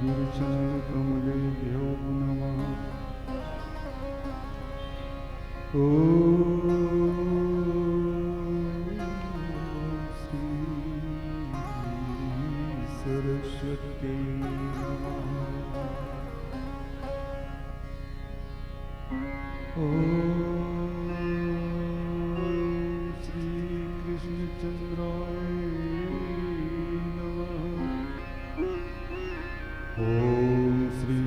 श्रीगुरुचरणकमलेभ्यो नमः। ॐ श्री सरस्वती नमः। ॐ श्री कृष्णचंद्राय नमः। ॐ श्री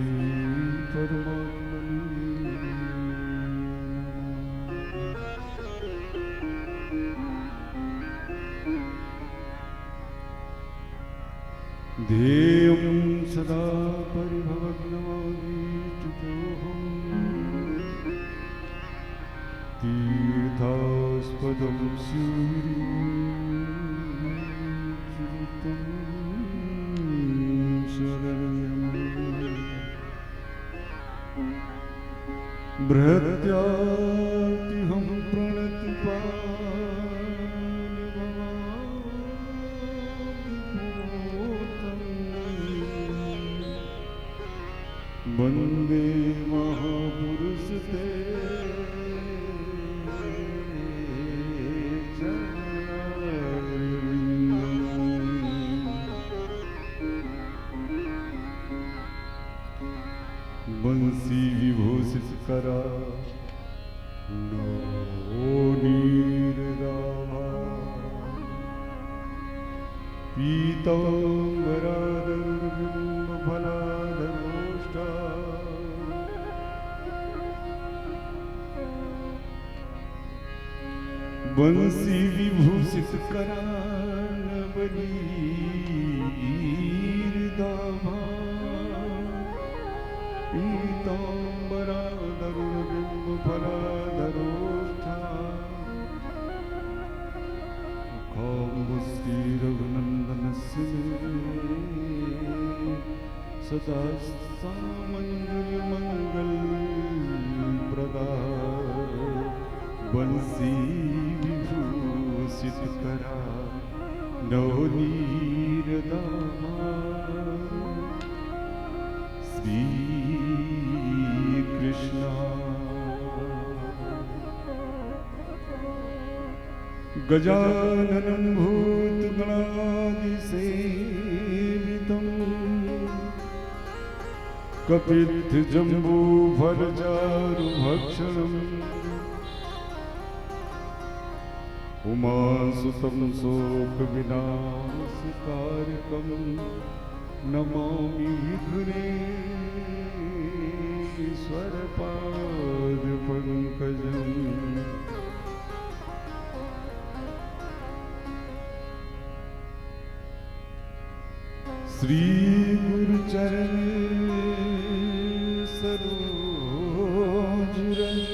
परमात्मने नमः। ध्येयं सदा परिभवग्नमोहितोऽहम् तीर्थास्पदं सूर्यं शरण्यम् बृहत्यातिहं प्रणतिपालभवामि वन्दे महापुरुषते बंसी विभूषित करा नीरदाभा पीताम्बरादर्बिम्बफलाधरोष्टा बंसी विभूषित करा नवनीरदाभा पीताम्बरादरुर्बिम्बफलाधरोष्ठा मुखाम्बुश्री रघुनन्दनस्य सदा सामञ्जल्यमङ्गलप्रदा बंसी विभूषित करा नवनीरदाभा श्री कृष्णा गजाननं भूतगणादिसेवितं कपित्थजम्बूफलचारुभक्षणम् उमासुतं शोकविनाशकारकं नमामि विघ्नेश्वरपादपङ्कजम् श्री गुरुचरण सरोज रज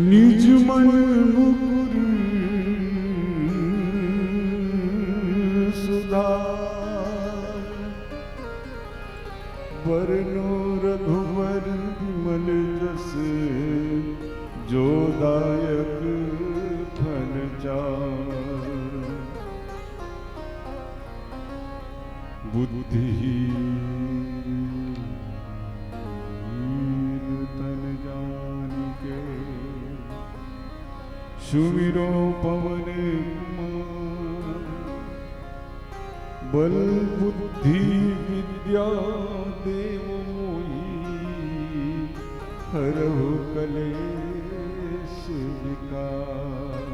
निज मन मुकुर सुधार वरनो रघुवर विमल जस जो दायक फल चार बुद्धिहीन तन जानिके सुमिरो पवन कुमार बल बुद्धि विद्या देव मोहि हरहु कलेश विकार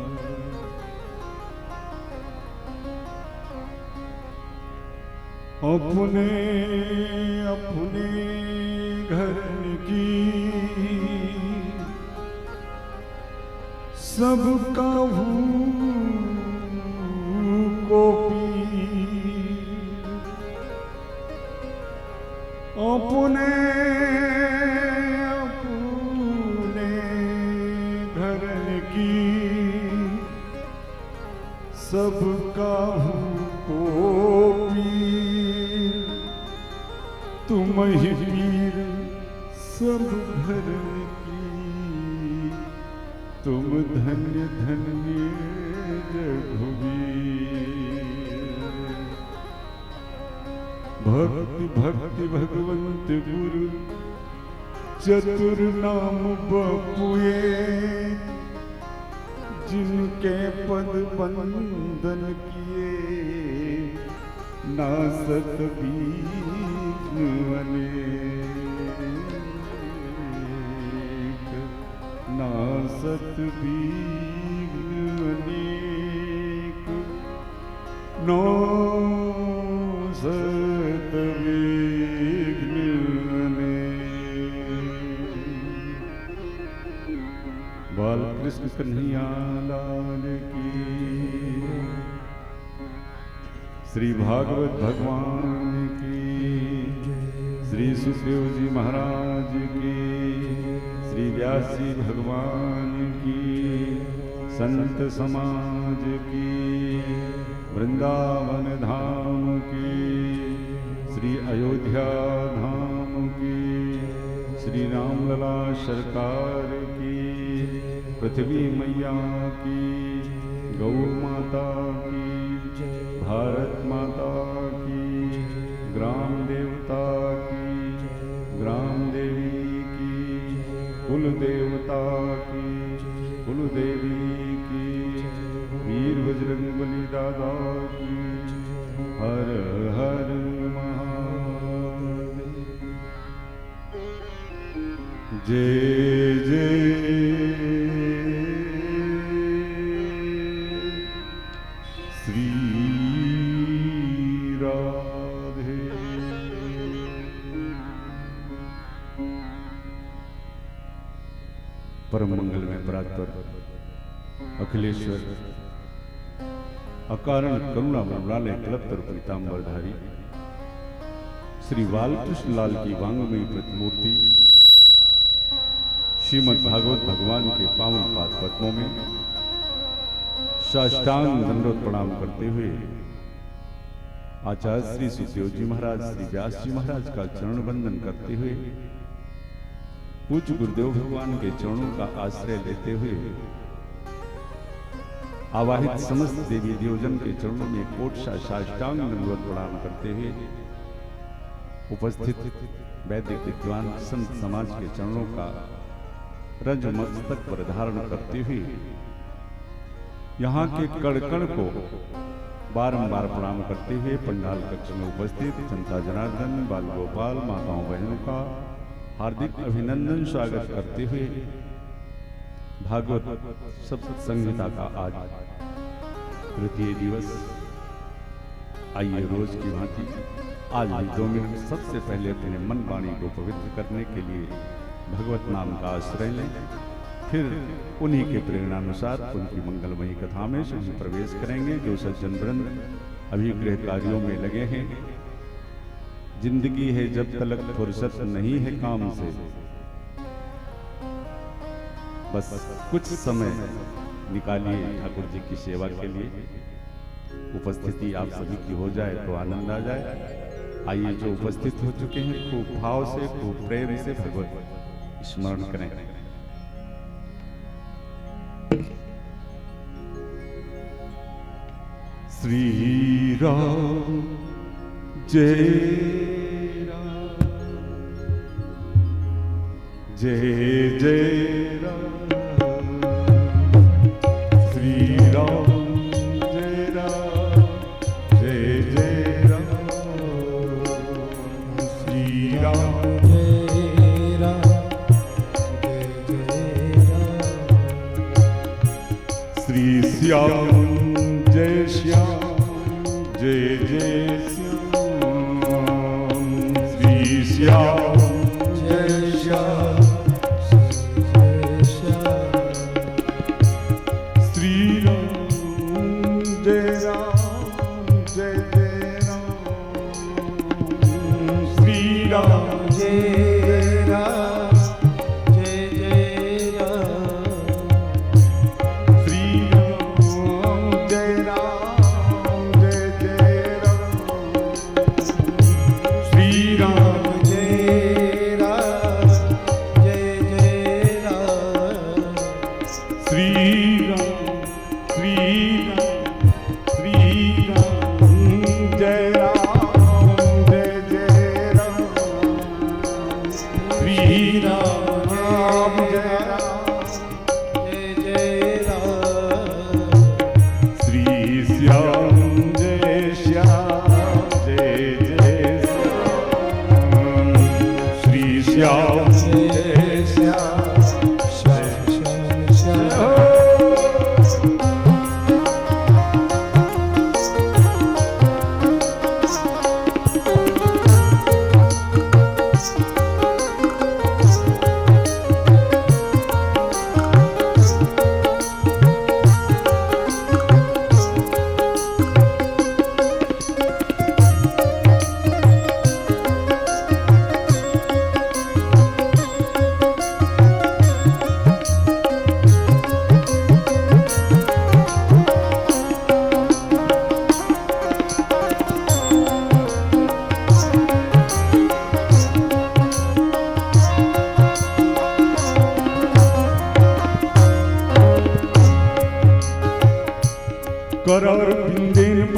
अपने अपने घर की सबका को अपने अपने घर की सबका को तुम ही पीर सब घर की तुम धन्य धन्य रघुवीर भक्ति भक्ति भगवंत गुरु चतुर नाम बपुए, जिनके पद बंदन किए नासत बीन अनेक, नासत बीन अनेक, नासत विघ्न अनेक। बाल कृष्ण कन्हैया लाल की, श्री भागवत भगवान की, श्री सुखदेव जी महाराज की, श्री व्यास जी भगवान की, संत समाज की, वृंदावन धाम की, श्री अयोध्या धाम की, श्री रामलला सरकार की, पृथ्वी मैया की, गौ माता की, भारत माता की, ग्राम देवता की, ग्राम देवी की, कुल देवता की, कुल देवी की, वीर बजरंगबली दादा की, हर हर महादेव। जय जय श्री राधे। परम मंगल में परात्पर अखिलेश्वर अकारण करुणा मृणालय कलत्तर पीतांबरधारी श्री बालकृष्ण लाल की वांगमयी प्रतिमूर्ति श्रीमद् भागवत भगवान के पावन पाद पद्मों में साष्टांग दंडवत प्रणाम करते हुए आचार्य श्री सुखदेव जी महाराज, श्री व्यास जी महाराज का चरण वंदन करते हुए पूज्य गुरुदेव भगवान के चरणों का आश्रय लेते हुए आवाहित समस्त देवी देवजन के चरणों में कोट साष्टांग दंडवत प्रणाम करते हुए उपस्थित वैदिक विद्वान संत समाज के चरणों का रज मस्तक पर धारण करते हुए यहाँ के कण कण को बारंबार प्रणाम करते हुए पंडाल कक्ष में उपस्थित जनता जनार्दन, बाल गोपाल, माताओं बहनों का हार्दिक अभिनंदन स्वागत करते हुए भागवत सप्त संहिता का आज तृतीय दिवस। आइए रोज की भांति आज भी 2 मिनट सबसे पहले अपने मन वाणी को पवित्र करने के लिए भगवत नाम का आश्रय लें, फिर उन्हीं के प्रेरणानुसार उनकी मंगलमयी कथा में स्वयं प्रवेश करेंगे। जो सज्जन वृंद अभी गृह कार्यों में लगे हैं, जिंदगी है जब तक फुर्सत नहीं है काम से, बस कुछ समय निकालिए ठाकुर जी की सेवा के लिए। उपस्थिति आप सभी की हो जाए तो आनंद आ जाए। आइए जो उपस्थित हो चुके हैं खूब भाव से, खूब प्रेम से भगवत स्मरण करें। श्री राम जय राम, जय जय राम, श्री राम जय राम, जय जय राम, श्री राम जय राम, जय जय राम, श्री श्याम जय श्याम, जय जय श्याम, श्री श्याम जय श्याम, जय श्याम, श्री राम जय राम, जय जय राम, श्री राम जय राम, जय जय राम, श्री राम जय राम, जय जय राम, श्री राम जय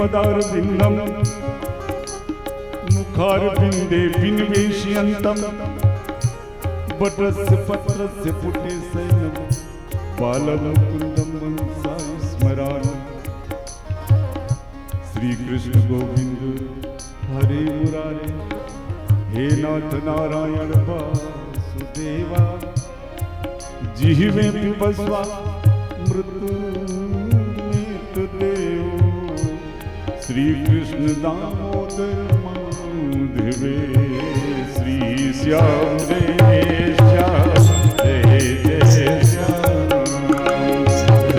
पदारविन्दं मुखारविन्दे विनिवेशयन्तं वटस्य पत्रस्य पुटे शयनं बालमुकुन्दं मनसा स्मरामि। श्री कृष्ण गोविंद हरे मुरारे, हे नाथ नारायण वासुदेवा, जिह्वे पिबस्वा मृत्युमेतदेव। श्री कृष्ण दामोदर माधवे, श्री श्याम जय श्याम जय जय श्याम,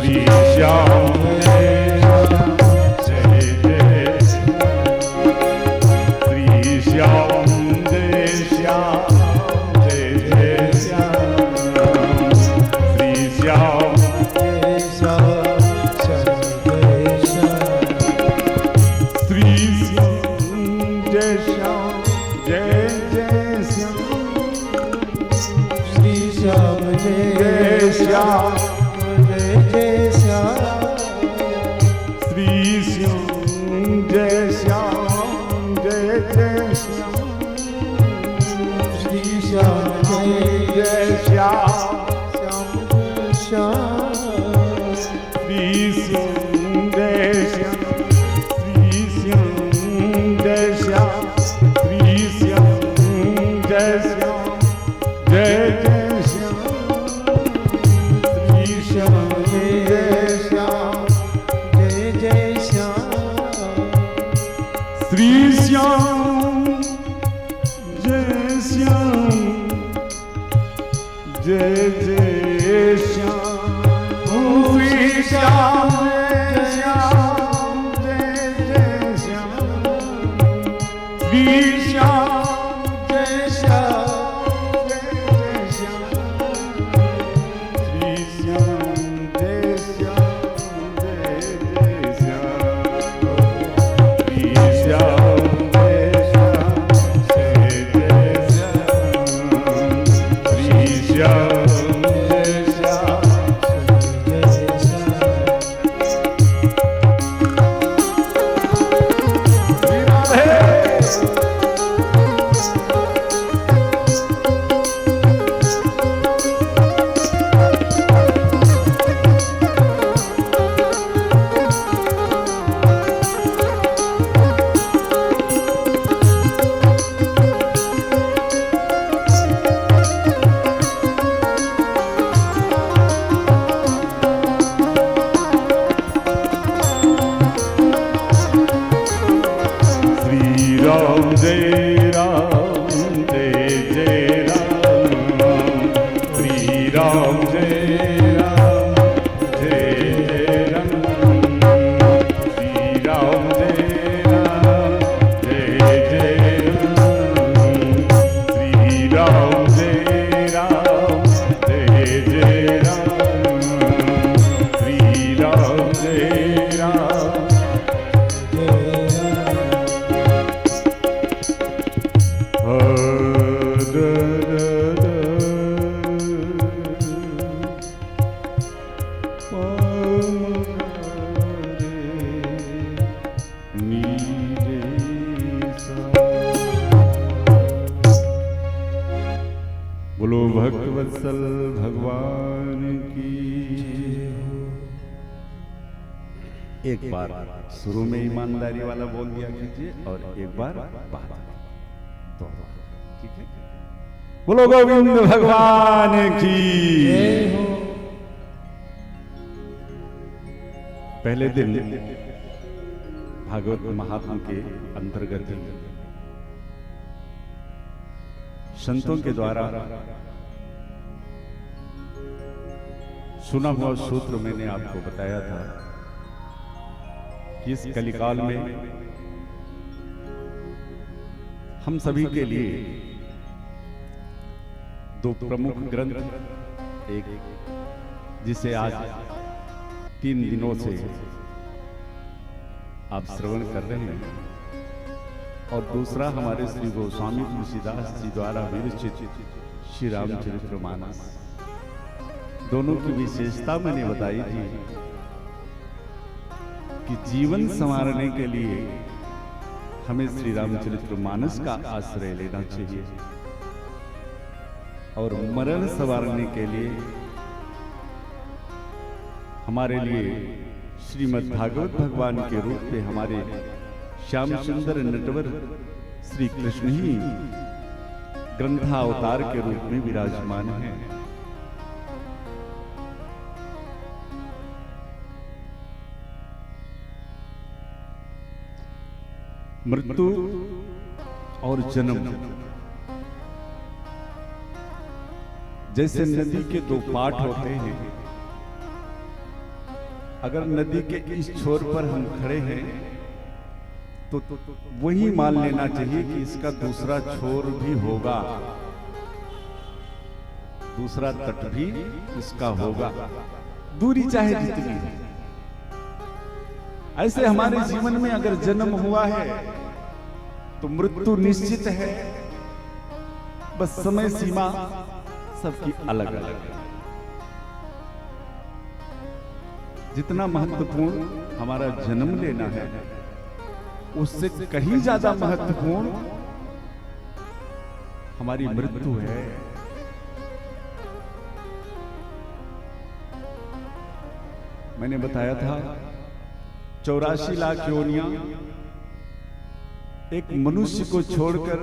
श्री श्याम एक बार शुरू में ईमानदारी वाला बोल दिया कीजिए और एक बार बाद दो बार, ठीक है? बोलो गोविंद भगवान की। पहले दिन भागवत महात्म के अंतर्गत संतों के द्वारा सुना हुआ सूत्र मैंने आपको बताया था कि इस कलिकाल में हम सभी के लिए दो प्रमुख ग्रंथ, एक जिसे आज 3 दिनों से आप श्रवण कर रहे हैं और दूसरा हमारे श्री गोस्वामी तुलसीदास जी द्वारा विरचित श्री रामचरितमानस। दोनों की विशेषता मैंने बताई थी कि जीवन संवारने के लिए हमें श्री रामचरितमानस का आश्रय लेना चाहिए और मरण संवारने के लिए हमारे लिए श्रीमद् भागवत भगवान के रूप में हमारे श्याम सुंदर नटवर श्री कृष्ण ही ग्रंथावतार के रूप में विराजमान हैं। मृत्यु और जन्म जैसे नदी के दो पाट होते हैं। अगर नदी के इस छोर पर हम खड़े हैं तो वही मान लेना चाहिए कि इसका दूसरा छोर भी होगा, दूसरा तट भी इसका होगा, दूरी चाहे जितनी है। ऐसे हमारे जीवन में अगर जन्म हुआ है तो मृत्यु निश्चित है, बस समय सीमा सबकी अलग अलग है। जितना महत्वपूर्ण हमारा जन्म लेना है उससे कहीं ज्यादा महत्वपूर्ण हमारी मृत्यु है। मैंने बताया था 84 लाख योनियां एक मनुष्य को छोड़कर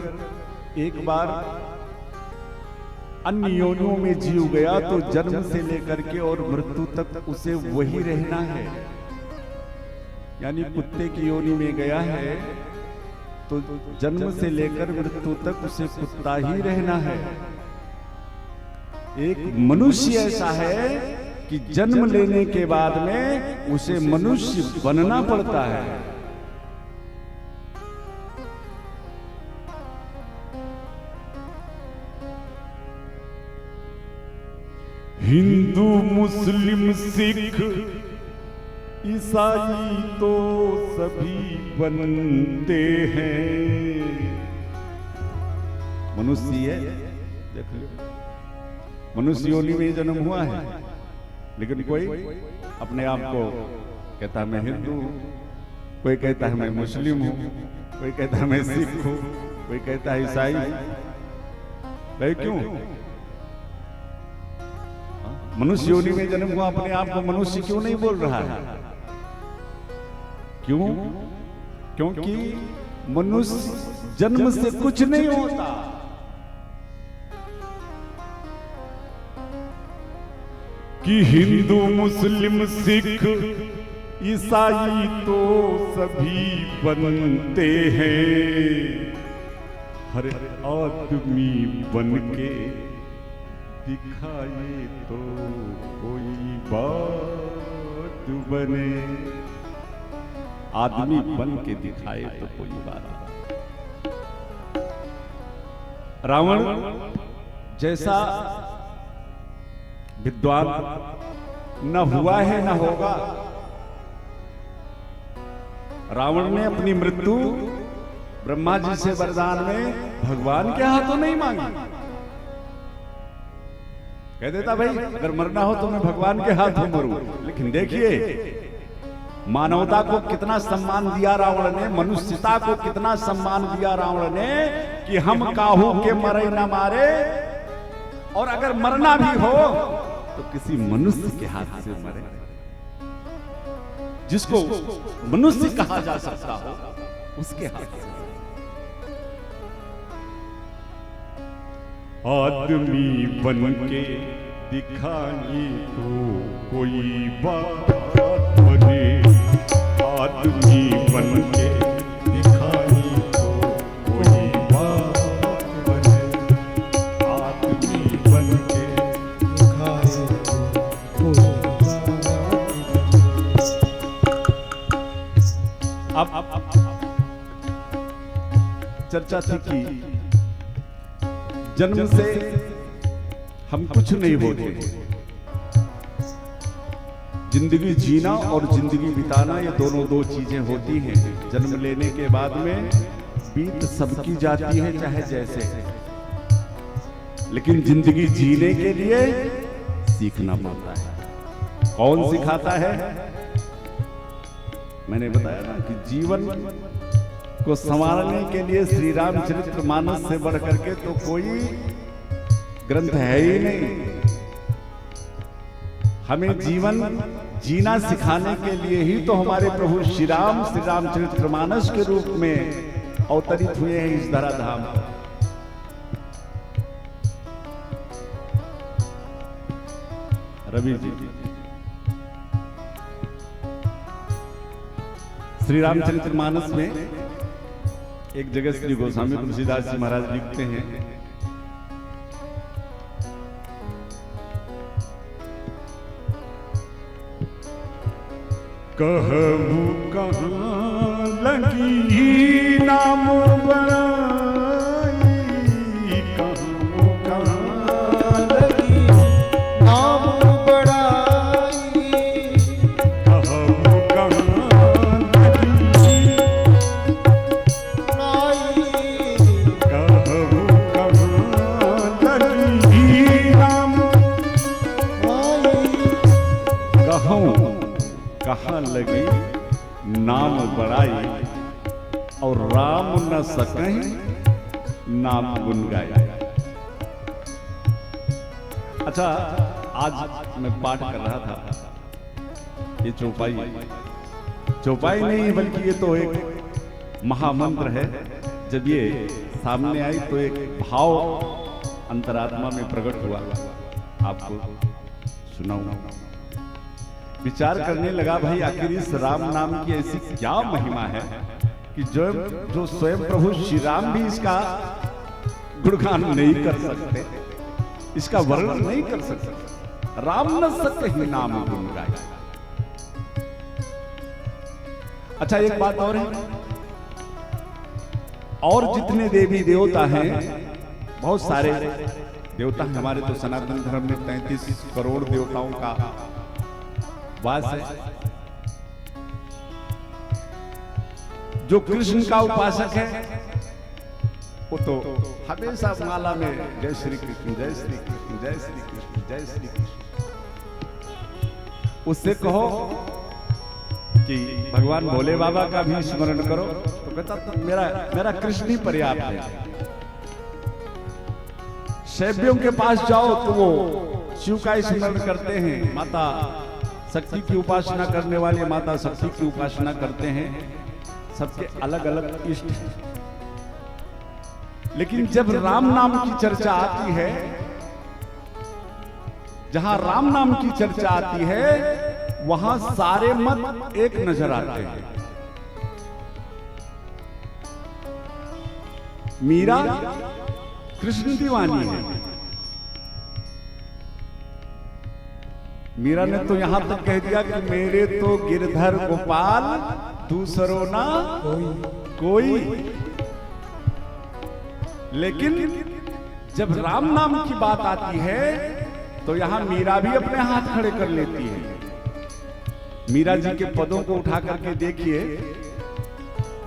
एक बार अन्य योनियों में जीव गया तो जन्म से लेकर के और मृत्यु तक उसे वही रहना है। यानी कुत्ते की योनि में गया है तो जन्म से लेकर मृत्यु तक उसे कुत्ता ही रहना है। एक मनुष्य ऐसा है कि जन्म लेने के बाद में उसे मनुष्य बनना पड़ता है। हिंदू मुस्लिम सिख ईसाई तो सभी बनते हैं। मनुष्य है, देख लो, मनुष्य योनि में जन्म हुआ है, लेकिन कोई अपने आप को कहता है मैं हिंदू, कोई कहता है मैं मुस्लिम हूं, कोई कहता है मैं सिख हूं, कोई कहता है ईसाई। भाई क्यों? मनुष्य योनि में जन्म हुआ, अपने आप को मनुष्य क्यों नहीं बोल रहा है? क्यों? क्योंकि मनुष्य जन्म से कुछ नहीं होता। कि हिंदू मुस्लिम सिख ईसाई तो सभी बनते हैं, हर आदमी बन के दिखाए तो कोई बात बने। आदमी बन के दिखाए तो कोई बात। रावण जैसा विद्वान न हुआ है न होगा। रावण ने अपनी मृत्यु ब्रह्मा जी से वरदान में भगवान के हाथों नहीं मांगी। कह देता भाई अगर मरना हो तो मैं भगवान के हाथों मरूं। लेकिन देखिए मानवता को कितना सम्मान दिया रावण ने, मनुष्यता को कितना सम्मान दिया रावण ने कि हम काहू के मरे न मारे, और अगर मरना भी हो तो किसी मनुष्य के हाथ से मरे, जिसको मनुष्य कहा जा सकता हो उसके हाथ से। आदमी बन के दिखाई तो कोई बात बने। आदमी बन के दिखाई तो कोई बात बने। आदमी बन के दिखाई तो कोई बात। अब चर्चा थी कि जन्म से हम कुछ नहीं होते। जिंदगी जीना और जिंदगी बिताना ये दोनों दो चीजें होती हैं। जन्म लेने के बाद में बीत सबकी जाती है चाहे जैसे, लेकिन जिंदगी जीने के लिए सीखना पड़ता है। कौन सिखाता है? मैंने बताया ना कि जीवन को संवारने के लिए श्री रामचरितमानस से बढ़ करके तो कोई ग्रंथ है ही नहीं। हमें जीवन जीना सिखाने के लिए ही तो हमारे प्रभु श्री रामचरितमानस के रूप में अवतरित हुए हैं इस धराधाम पर। रवि जी, श्री रामचरितमानस में एक जगह श्री गोस्वामी तुलसीदास जी महाराज लिखते हैं, कहू कहाँ लगी नाम बनाई, कहू कहाँ लगी नाम बढ़ाई, कहू कहाँ लगी कहू कहाँ लगी नाम कहूँ कहाँ लगी नाम बड़ाई, और राम न सकहीं नाम गुन गाया। अच्छा, आज मैं पाठ कर रहा था, ये चौपाई नहीं बल्कि ये तो एक महामंत्र है। जब ये सामने आई तो एक भाव अंतरात्मा में प्रकट हुआ, आपको सुनाऊंगा। विचार करने लगा, भाई आखिर इस राम नाम की ऐसी क्या महिमा है कि जो स्वयं प्रभु श्री राम भी इसका गुणगान नहीं कर सकते, इसका वर्णन नहीं कर सकते। राम न सकते ही नाम गुण गाए। अच्छा, एक बात और है, और जितने देवी देवता हैं, बहुत सारे देवता हैं हमारे, तो सनातन धर्म में 33 करोड़ देवताओं का वास है। जो कृष्ण का उपासक है वो तो हमेशा माला में जय श्री कृष्ण, जय श्री कृष्ण, जय श्री कृष्ण, जय श्री कृष्ण। उससे कहो कि भगवान भोले बाबा का भी स्मरण करो, तो कहता तो मेरा कृष्ण ही पर्याप्त है। शैव्यों के पास जाओ तो वो शिव का स्मरण करते हैं, माता शक्ति की उपासना करने वाले माता शक्ति की उपासना करते हैं। सबके अलग अलग इष्ट, लेकिन जब राम नाम की चर्चा आती है, जहां राम नाम की चर्चा आती है, वहां सारे मत एक नजर आते हैं। मीरा कृष्ण दीवानी है। मीरा ने तो यहां तक कह दिया कि मेरे तो गिरधर गोपाल दूसरो ना कोई। लेकिन जब राम नाम की बात आती है तो यहां मीरा भी अपने हाथ खड़े कर लेती है। मीरा जी के पदों को उठा करके देखिए,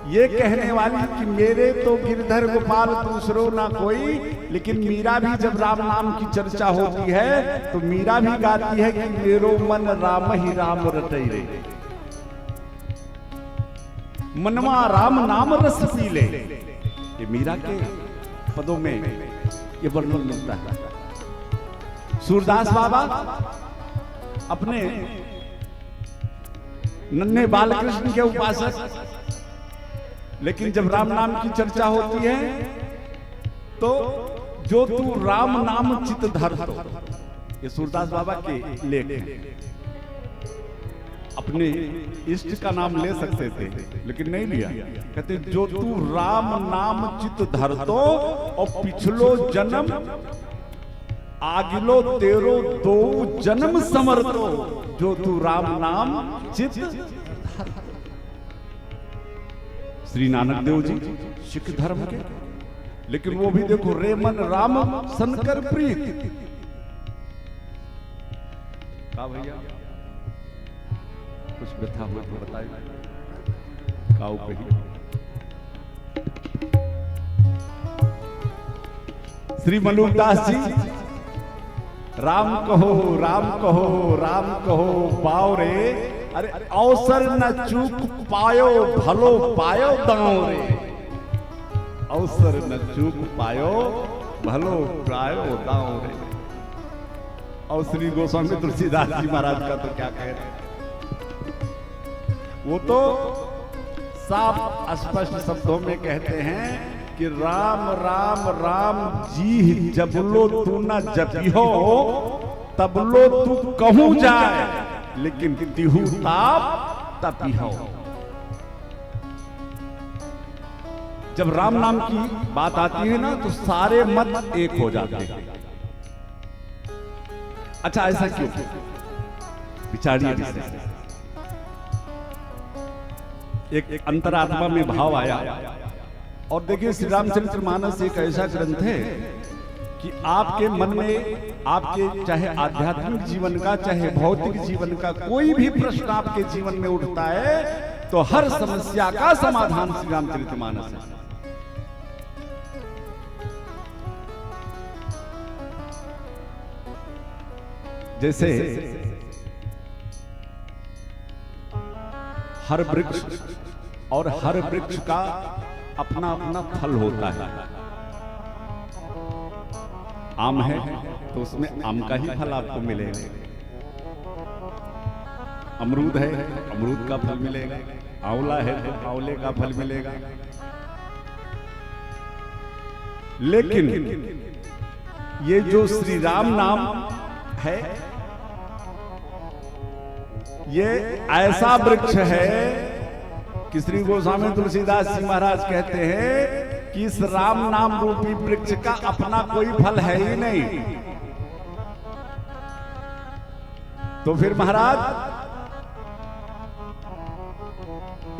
ये कहने वाली कि मेरे तो गिरधर गोपाल दूसरो ना कोई, लेकिन मीरा भी जब राम नाम की चर्चा होती है तो मीरा भी गाती है कि मेरो मन राम ही राम रटई रे, मनवा राम नाम रस पी ले। ये मीरा के पदों में ये वर्णन मिलता है। सूरदास बाबा अपने नन्हे बालकृष्ण के उपासक, लेकिन जब राम नाम की चर्चा होती है तो जो तू राम नाम चित धर, ये सूरदास बाबा के लेख हैं। अपने इष्ट का नाम ले सकते थे लेकिन नहीं लिया। कहते जो तू राम नाम चित धर तो, और पिछलो जन्म आगिलो तेरो दो जन्म समर्थो, जो तू राम नाम चित धर। श्री नानक देव जी सिख धर्म के, लेकिन वो भी देखो रे मन राम सनकर प्रीत। का भैया कुछ व्यथा हुआ तो बताइए। काऊ कही श्री मलुकदास जी, राम कहो राम कहो राम कहो, पाओ रे अरे अवसर न चूक पायो भलो पायो दांव रे, अवसर न चूक पायो भलो पायो दांव रे। और श्री गोस्वामी तुलसीदास जी महाराज का तो क्या कह रहे, वो तो साफ स्पष्ट शब्दों में कहते हैं कि राम राम राम जी जब लो तू न जपिहो तब लो तू कहूं जाए, लेकिन तिहु ताप तपिहो। जब राम नाम की बात आती है ना तो सारे मत एक हो जाते हैं। अच्छा ऐसा क्यों, विचारिए। एक अंतरात्मा में भाव आया। और देखिए श्री रामचरितमानस एक ऐसा ग्रंथ है कि आपके मन में, आपके चाहे आध्यात्मिक जीवन का चाहे भौतिक जीवन का कोई भी प्रश्न आपके जीवन में उठता है तो हर समस्या का समाधान श्री रामचरितमानस है। जैसे हर वृक्ष और हर वृक्ष का अपना अपना फल होता है। आम है तो उसमें आम का ही फल आपको मिलेगा, अमरूद है अमरूद का फल मिलेगा, आंवला है तो आंवले का फल मिलेगा। लेकिन ये जो श्री राम नाम है ये ऐसा वृक्ष है कि श्री गोस्वामी तुलसीदास जी महाराज कहते हैं कि इस राम नाम रूपी वृक्ष का अपना कोई फल है ही नहीं। तो फिर महाराज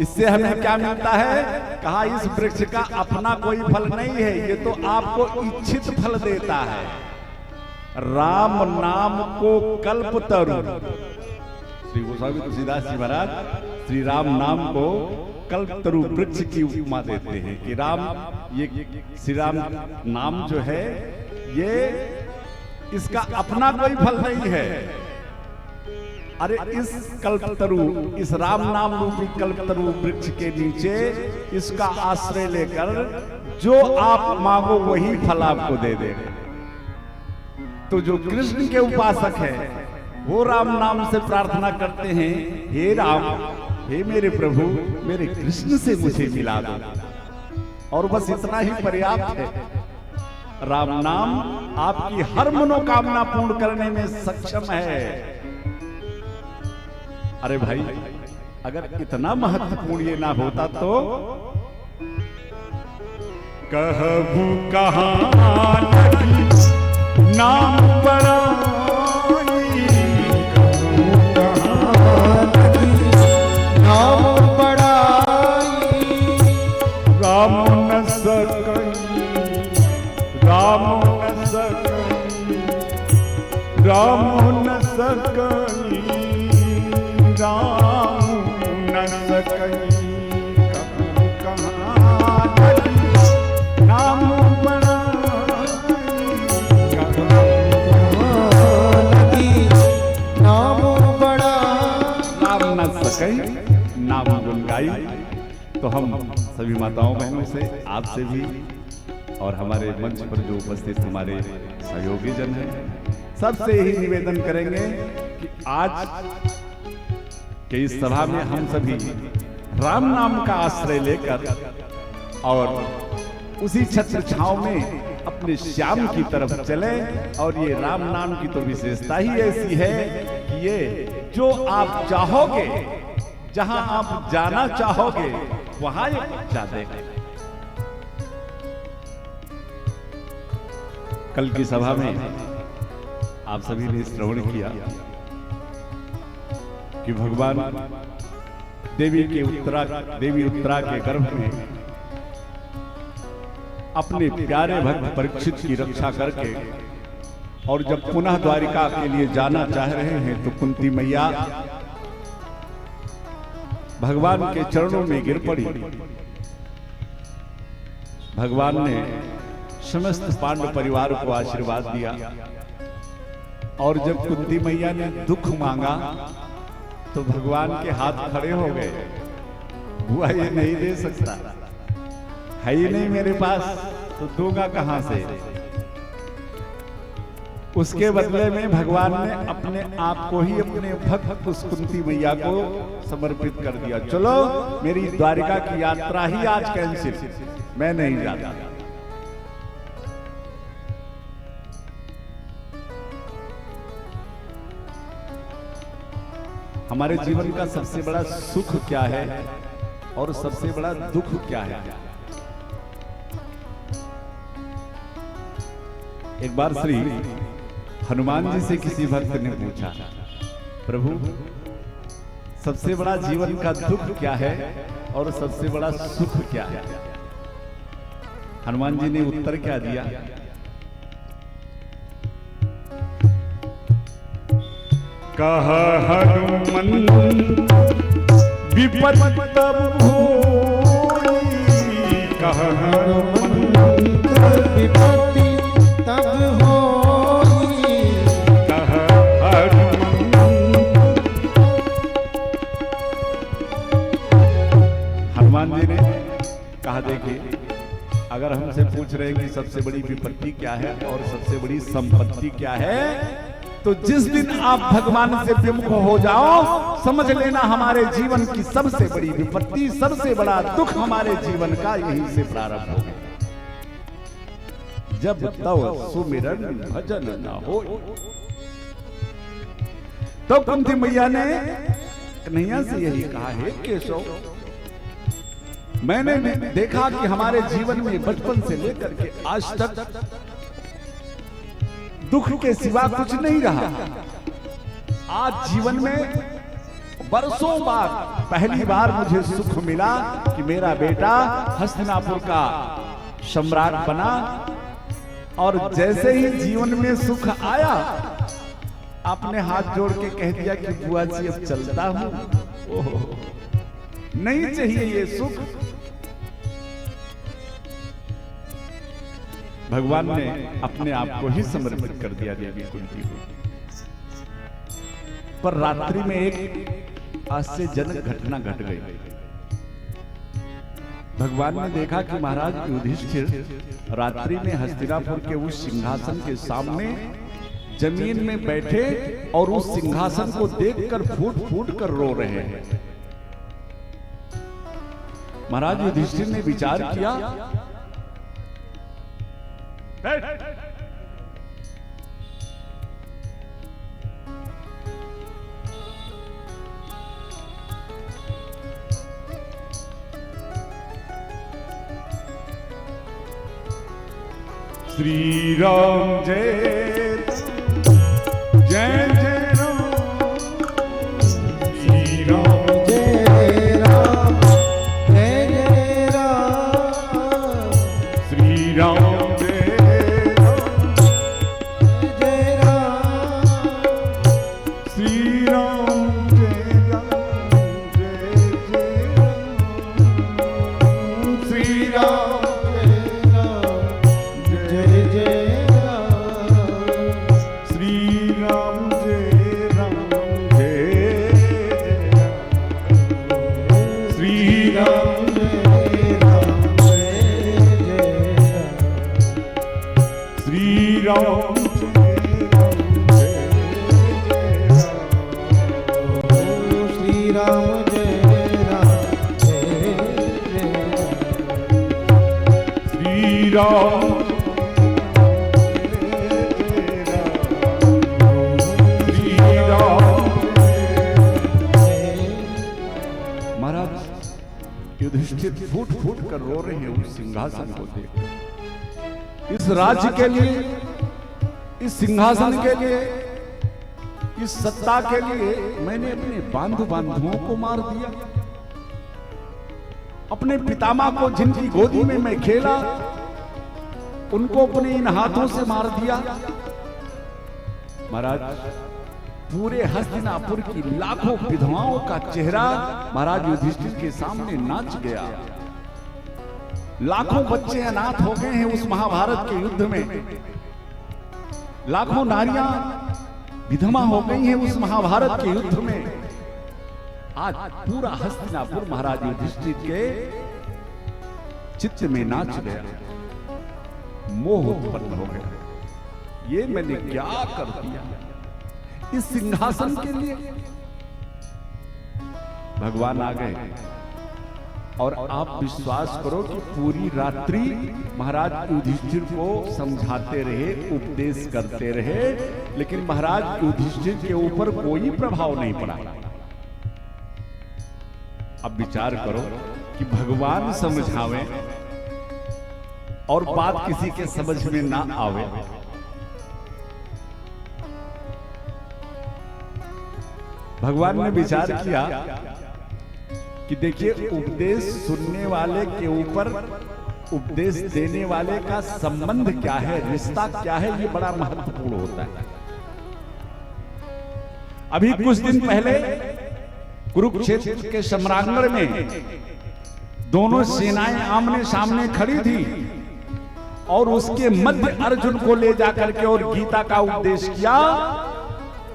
इससे हमें क्या मिलता है, कहा इस वृक्ष का अपना कोई फल नहीं है, ये तो आपको इच्छित फल देता है। राम नाम को कल्पतरु, श्री गोस्वामी तुलसीदास जी महाराज श्री राम नाम को कल्पतरु वृक्ष की उपमा देते हैं कि राम, ये श्री राम नाम जो है ये इसका अपना कोई फल नहीं है। अरे इस कल्पतरु, इस राम नाम रूपी कल्पतरु वृक्ष के नीचे इसका आश्रय लेकर जो आप मांगो वही फल आपको दे देगा। तो जो कृष्ण के उपासक है वो राम नाम से प्रार्थना करते हैं, हे राम, हे मेरे प्रभु, मेरे कृष्ण से मुझे मिला दो, और बस इतना ही पर्याप्त है। राम नाम आपकी हर मनोकामना पूर्ण करने में सक्षम है। अरे भाई, अगर इतना महत्वपूर्ण ये ना होता तो कहबू कहां नाम बड़ाई, नाम बड़ाई, राम न सकई, राम न सकई, राम न सकई, राम न सकई, कहूँ कहाँ नाम नाम गुन गाई। तो हम सभी माताओं बहनों से, आपसे भी, और हमारे मंच पर जो उपस्थित हमारे सहयोगी जन हैं, सबसे ही निवेदन करेंगे कि आज के इस सभा में हम सभी राम नाम का आश्रय लेकर और उसी छत्र छांव में अपने श्याम की तरफ चले। और ये राम नाम की तो विशेषता ही ऐसी है कि ये जो आप चाहोगे, जहां आप जाना चाहोगे वहां ये पहुंचा देगा। कल की सभा में आप सभी ने श्रवण किया कि भगवान देवी उत्तरा के गर्भ में अपने प्यारे भक्त परीक्षित की रक्षा करके, और जब पुनः द्वारिका के लिए जाना चाह रहे हैं तो कुंती मैया भगवान के चरणों में गिर पड़ी। भगवान ने समस्त पांडव परिवार को आशीर्वाद दिया, और जब कुंती मैया ने दुख मांगा तो भगवान के हाथ खड़े हो गए, बुआ ये नहीं दे सकता, है ही नहीं मेरे पास, तो दूंगा कहां से। उसके बदले में भगवान ने अपने आप को ही अपने भक्त उस कुंती मैया को समर्पित कर दिया। चलो मेरी द्वारिका की यात्रा ही आज कैंसिल, मैं नहीं जाता। हमारे जीवन का सबसे बड़ा सुख क्या है और सबसे बड़ा दुख क्या है? एक बार श्री हनुमान जी से किसी भक्त ने पूछा, प्रभु सबसे बड़ा जीवन का दुख क्या है और सबसे बड़ा सुख क्या है? हनुमान जी ने उत्तर क्या दिया? कह हनुमंत विपद तब होई, कह हनुमंत विपत्ति तब होई, कह हनुमान जी ने कहा, देखिए अगर हमसे पूछ रहे हैं कि सबसे बड़ी विपत्ति क्या है और सबसे बड़ी संपत्ति क्या है, तो जिस दिन आप भगवान से विमुख हो जाओ, समझ लेना हमारे जीवन की सबसे बड़ी विपत्ति, सबसे बड़ा दुख हमारे जीवन का यहीं से प्रारंभ होगा। जब तब सुमिरन भजन न हो। तो कुंती मैया ने कन्हैया से यही कहा, है केशव, मैंने देखा कि हमारे जीवन में बचपन से लेकर के आज तक दुख के सिवा कुछ नहीं रहा। आज जीवन में बरसों बाद पहली बार मुझे सुख मिला कि मेरा बेटा हस्तिनापुर का सम्राट बना, और जैसे ही जीवन में सुख आया, आपने हाथ जोड़ के कह दिया कि बुआ जी अब चलता हूं। ओहो, नहीं चाहिए ये सुख। भगवान ने अपने आप को ही समर्पित कर दिया देवी कुंती को। पर रात्रि में एक आश्चर्यजनक घटना घट गई। भगवान ने देखा कि महाराज युधिष्ठिर रात्रि में हस्तिनापुर के उस सिंहासन के सामने जमीन में बैठे और उस सिंहासन को देखकर फूट फूट कर रो रहे हैं। महाराज युधिष्ठिर ने विचार किया, श्री राम जय जय जय राम, श्री राम जय राम जय जय राम, श्री राम जय जय राम, श्री राम जय राम जय जय राम, श्री राम महाराज युधिष्ठिर फूट फूट कर रो रहे हैं उस सिंहासन को देख। इस राज्य के लिए, इस सिंहासन के लिए, इस सत्ता के लिए मैंने अपने बांधुओं को मार दिया, अपने पितामह को जिनकी गोदी में मैं खेला उनको अपने इन हाथों से मार दिया। महाराज पूरे हस्तिनापुर की लाखों विधवाओं का चेहरा महाराज युधिष्ठिर के सामने नाच गया। लाखों बच्चे अनाथ हो गए हैं उस महाभारत के युद्ध में, लाखों नारियां विधवा हो गई हैं उस महाभारत के युद्ध में। आज पूरा हस्तिनापुर महाराज युधिष्ठिर के चित्त में नाच गया, मोह उत्पन्न हो गया। ये मैंने क्या कर दिया इस सिंहासन के लिए। भगवान आ गए और आप विश्वास करो कि पूरी रात्रि महाराज युधिष्ठिर को समझाते रहे, उपदेश करते रहे, लेकिन महाराज युधिष्ठिर के ऊपर कोई प्रभाव नहीं पड़ा। अब विचार करो कि भगवान समझावे और बात किसी के समझ में ना आवे। भगवान ने विचार किया कि देखिए, उपदेश सुनने वाले के ऊपर उपदेश देने वाले का संबंध क्या है, रिश्ता क्या है, ये बड़ा महत्वपूर्ण होता है। अभी कुछ दिन पहले कुरुक्षेत्र के सम्रांगण में दोनों सेनाएं आमने सामने खड़ी थी और उसके मध्य अर्जुन को ले जाकर के और गीता का उपदेश किया,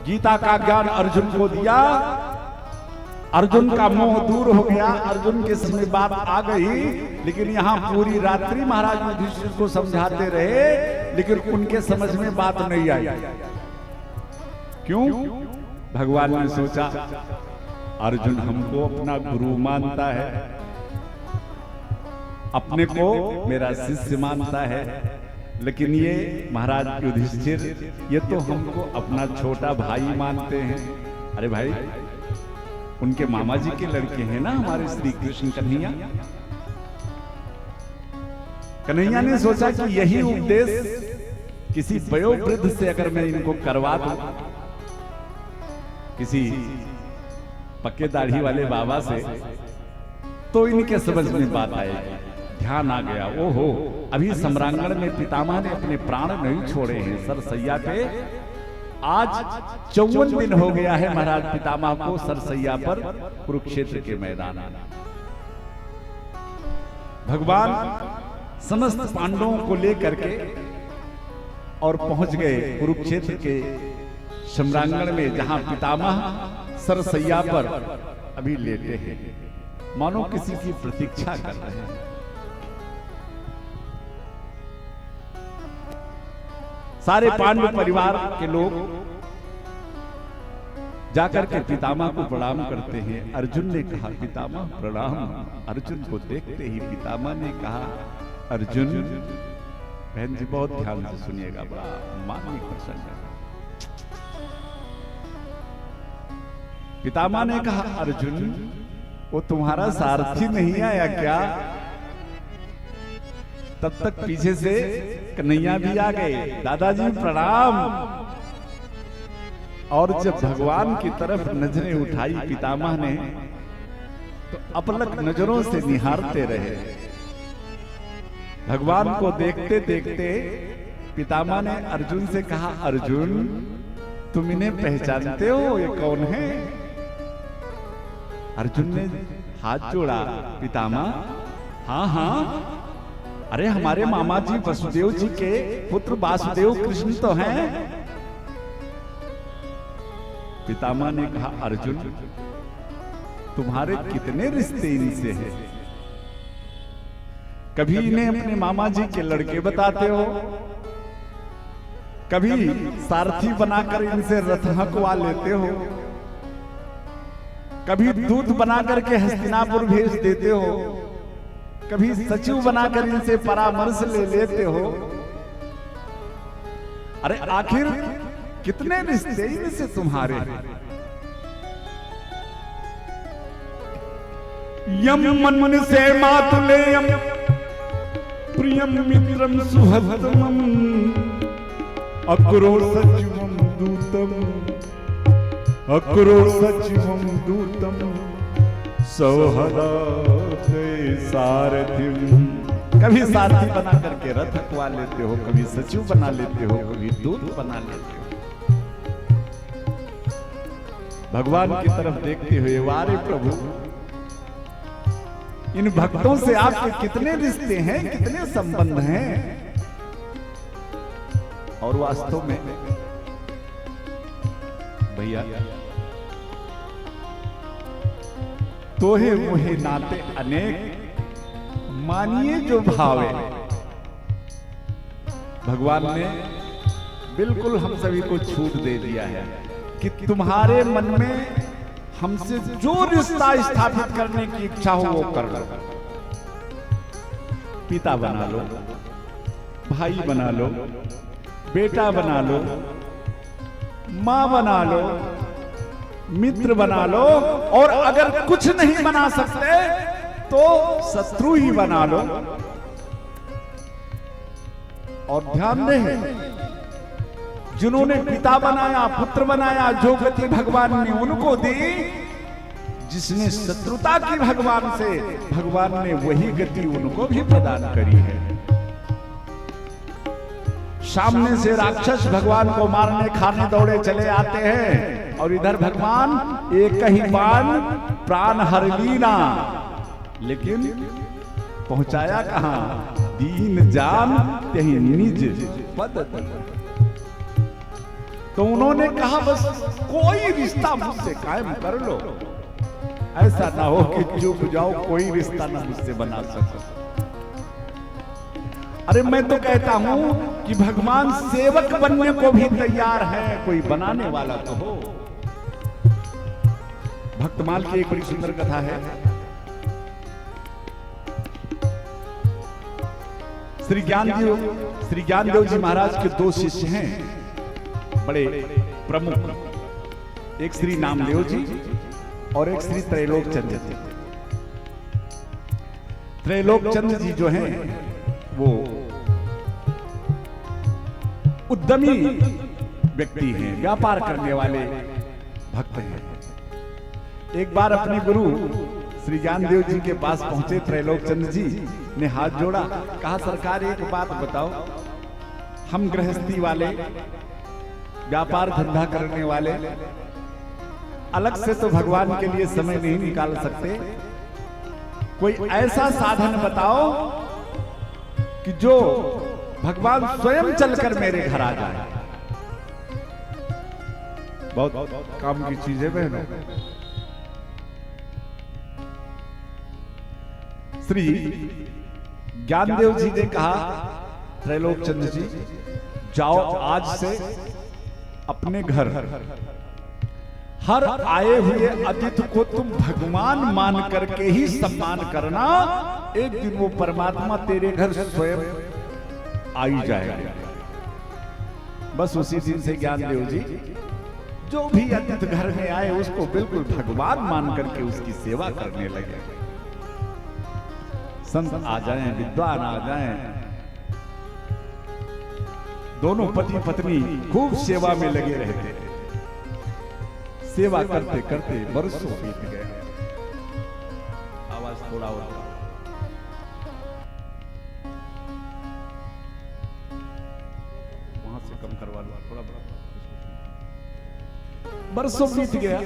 गीता का ज्ञान अर्जुन को दिया। अर्जुन का मोह दूर हो गया, अर्जुन के समय बात आ गई, लेकिन यहां पूरी रात्रि महाराज युधिष्ठिर को समझाते रहे, लेकिन उनके समझ में बात नहीं आई। क्यों? भगवान ने सोचा अर्जुन हमको अपना गुरु मानता है, अपने को मेरा शिष्य मानता है, लेकिन ये महाराज युधिष्ठिर ये तो हमको अपना छोटा भाई मानते हैं। अरे भाई, उनके मामा जी के लड़के हैं ना हमारे श्री कृष्ण कन्हैया। कन्हैया ने सोचा कि यही उपदेश किसी वयोवृद्ध से अगर मैं इनको करवा दूं, किसी पक्के दाढ़ी वाले बाबा से, तो इनके समझ में बात आएगी। ध्यान आ गया, ओहो, अभी सम्रांगण में पितामह ने अपने प्राण नहीं छोड़े हैं सरसैया पे। आज 54 दिन हो गया है महाराज पितामह को सरसैया पर कुरुक्षेत्र के मैदान में। भगवान समस्त पांडवों को लेकर के और पहुंच गए कुरुक्षेत्र के सम्रांगण में, जहां पितामह सरसैया पर अभी लेटे हैं, मानो किसी की प्रतीक्षा कर रहे हैं। सारे पांडव परिवार के लोग जाकर के पितामह को प्रणाम करते हैं। अर्जुन ने कहा पितामह प्रणाम। अर्जुन को देखते ही पितामह ने कहा, अर्जुन, बहन जी बहुत ध्यान से सुनिएगा, बड़ा मानवीय प्रसंग है। पितामह ने कहा, अर्जुन, वो तुम्हारा सारथी नहीं आया क्या? तब तक पीछे से कन्हैया भी आ गए, दादाजी प्रणाम। और जब भगवान की तरफ नजरें उठाई पितामह ने, तो अपलक नजरों से निहारते रहे। भगवान को देखते देखते पितामह ने अर्जुन से कहा, अर्जुन, तुम इन्हें पहचानते हो, ये कौन है? अर्जुन ने हाथ जोड़ा, पितामह, हाँ हाँ, अरे हमारे मामा जी वसुदेव जी के पुत्र वासुदेव कृष्ण तो हैं। पितामह ने कहा, अर्जुन, तुम्हारे कितने रिश्ते इनसे हैं? कभी इन्हें अपने मामा जी के लड़के बताते हो, कभी सारथी बनाकर इनसे रथ हंकवा लेते हो, कभी दूत बनाकर के हस्तिनापुर भेज देते हो, कभी सचिव बनाकर इनसे परामर्श ले लेते हो। अरे आखिर कितने रिश्ते इनसे तुम्हारे हैं? यम मन से मातुलेयम प्रियम मित्रम सुहृदमम अक्रो सचिवम दूतम, अक्रो सचिवम दूतम सौहदा सारथिम। कभी सारथी बना करके रथ हंकवा लेते हो, कभी सचिव बना लेते हो, कभी दूत बना लेते हो। भगवान की तरफ देखते हुए, वारे प्रभु, इन भक्तों से आपके कितने रिश्ते हैं, कितने संबंध हैं। और वास्तव में भैया तोहे मोहे नाते अनेक, मानिए जो भावे। भगवान ने बिल्कुल हम सभी को छूट दे दिया है कि तुम्हारे मन में हमसे जो रिश्ता स्थापित करने की इच्छा हो वो कर लो। पिता बना लो, भाई बना लो, बेटा बना लो, मां बना लो, मित्र बना लो, और अगर कुछ नहीं बना सकते तो शत्रु ही बना लो। और ध्यान दें, जिन्होंने पिता बनाया, पुत्र बनाया, जो गति भगवान ने उनको दी, जिसने शत्रुता की भगवान से, भगवान ने वही गति उनको भी प्रदान करी है। सामने से राक्षस भगवान को मारने खाने दौड़े चले आते हैं, और इधर भगवान एक ही बाण प्राण हर लीना, लेकिन पहुंचाया कहां? दीन जान तेहि निज पद। तो उन्होंने कहा बस कोई रिश्ता मुझसे कायम कर लो, ऐसा ना हो कि चुप जाओ, कोई रिश्ता ना मुझसे बना सको। अरे मैं तो कहता हूं कि भगवान सेवक बनने को भी तैयार है, कोई बनाने वाला तो हो। भक्तमाल की एक बड़ी सुंदर कथा है। श्री ज्ञानदेव जी महाराज के दो शिष्य हैं बड़े प्रमुख, एक श्री नामदेव जी और एक श्री त्रैलोक चंद्र जी। त्रैलोक चंद्र जी जो हैं वो उद्यमी व्यक्ति हैं, व्यापार करने वाले भक्त हैं। एक बार अपने गुरु श्री ज्ञानदेव जी के पास पहुंचे त्रैलोक चंद्र जी ने हाथ जोड़ा, कहा सरकार एक बात बताओ, हम गृहस्थी वाले, व्यापार धंधा करने वाले, अलग से तो भगवान के लिए समय नहीं निकाल सकते, कोई ऐसा साधन बताओ कि जो भगवान स्वयं चलकर मेरे घर आ जाए। बहुत काम की चीज है बहनों। श्री ज्ञानदेव जी ने कहा, त्रैलोक चंद्र जी जाओ, आज से अपने घर हर आए हुए अतिथि को तुम भगवान मान करके ही सम्मान करना। एक दिन वो परमात्मा तेरे घर स्वयं आ ही जाएगा। बस उसी दिन से ज्ञानदेव जी जो भी अतिथि घर में आए उसको बिल्कुल भगवान मान करके उसकी सेवा करने लगे। संत आ जाएं, विद्वान आ जाएं, दोनों पति पत्नी खूब सेवा में लगे रहते। सेवा करते करते बरसों बीत गए। आवाज थोड़ा और वहां से कम करवा लो थोड़ा। बरसों बीत गया।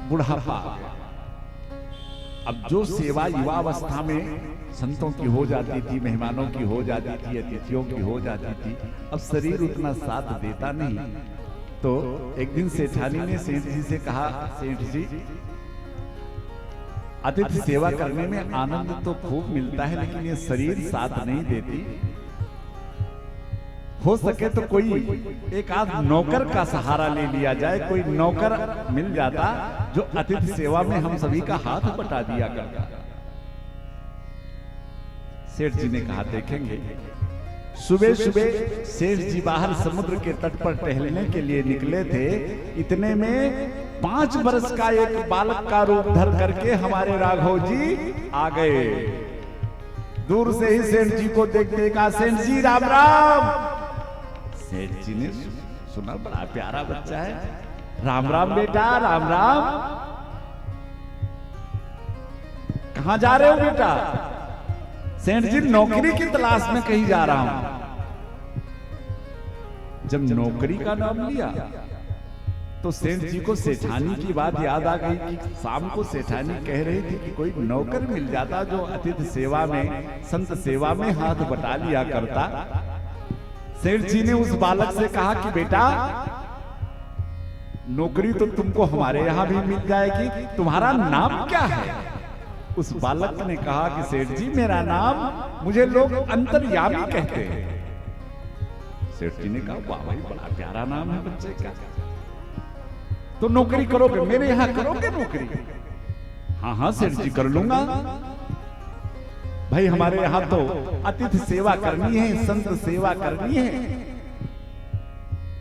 बुढ़ापा आ गया। अब जो सेवा युवावस्था में संतों की हो जाती थी, मेहमानों की हो जाती थी, अतिथियों की हो जाती थी, अब शरीर उतना साथ देता नहीं। तो एक दिन सेठानी ने सेठ जी से कहा, सेठ जी अतिथि सेवा करने में आनंद तो खूब मिलता है, लेकिन ये शरीर साथ नहीं देती। हो सके तो कोई एक आध नौकर का सहारा ले लिया जाए, कोई नौकर मिल जाता जो अतिथि सेवा में हम सभी का हाथ बटा दिया करता। सेठ जी ने कहा देखेंगे। सुबह सुबह सेठ जी बाहर समुद्र के तट पर टहलने के लिए निकले थे। इतने में 5 वर्ष का एक बालक का रूप धर करके हमारे राघव जी आ गए। दूर से ही सेठ जी को देखते कहा, सेठ जी राम राम। सेठ जी ने सुना बड़ा प्यारा बच्चा है, राम राम बेटा, राम राम। कहां जा रहे हो बेटा? सेठ जी नौकरी की तलाश में कहीं जा रहा हूं। जब नौकरी का नाम लिया तो सेठ जी को सेठानी की बात याद आ गई कि शाम को सेठानी कह रही थी कि कोई नौकर मिल जाता जो अतिथि सेवा में, संत सेवा में हाथ बटा लिया करता। सेठ जी ने उस बालक से कहा कि बेटा नौकरी तो तुमको हमारे यहाँ भी मिल जाएगी, तुम्हारा नाम क्या है? उस बालक ने कहा कि सेठ जी मेरा नाम, मुझे लोग अंतर्यामी कहते हैं। सेठ जी ने कहा वाह भाई बड़ा प्यारा नाम है बच्चे का, तो नौकरी करोगे मेरे यहाँ, करोगे नौकरी? हाँ हाँ सेठ जी कर लूंगा। भाई हमारे यहाँ तो अतिथि सेवा करनी है, संत सेवा करनी है।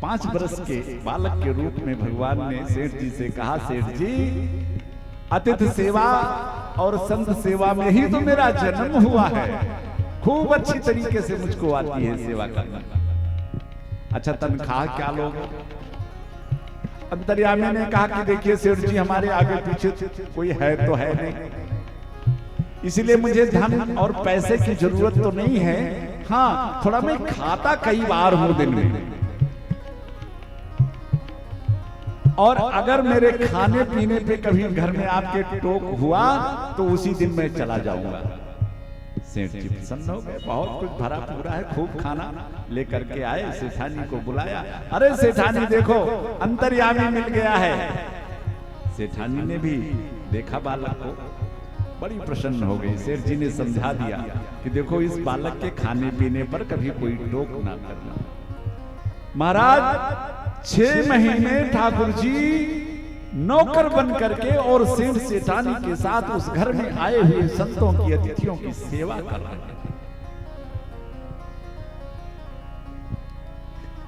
5 वर्ष के बालक के रूप में भगवान ने सेठ जी से कहा, सेठ जी अतिथि सेवा और संत सेवा में ही तो मेरा जन्म हुआ है, खूब अच्छी तरीके से मुझको आती है सेवा करना। अच्छा तनख्वाह क्या लोगे? अंतर्यामी ने कहा कि देखिए सेठ जी हमारे आगे पीछे कोई है तो है नहीं, इसलिए मुझे धन और पैसे की जरूरत तो नहीं है। हाँ थोड़ा मैं खाता कई बार हूं दिन में, और अगर मेरे खाने पीने पे कभी घर में आपके टोक हुआ तो उसी दिन मैं चला जाऊंगा। सेठ जी प्रसन्न हो गए, बहुत कुछ भरा पूरा है, खूब खाना लेकर के आए, सेठानी को बुलाया। अरे सेठानी देखो अंतर्यामी मिल गया है। सेठानी ने भी देखा बालक को, बड़ी प्रसन्न हो गई। सेठ जी ने समझा दिया कि देखो इस बालक के खाने पीने पर कभी कोई टोक ना करना। महाराज 6 महीने ठाकुर जी नौकर बन करके और सेठ सेठानी के साथ उस घर में आए हुए संतों की, अतिथियों की सेवा कर रहे थे।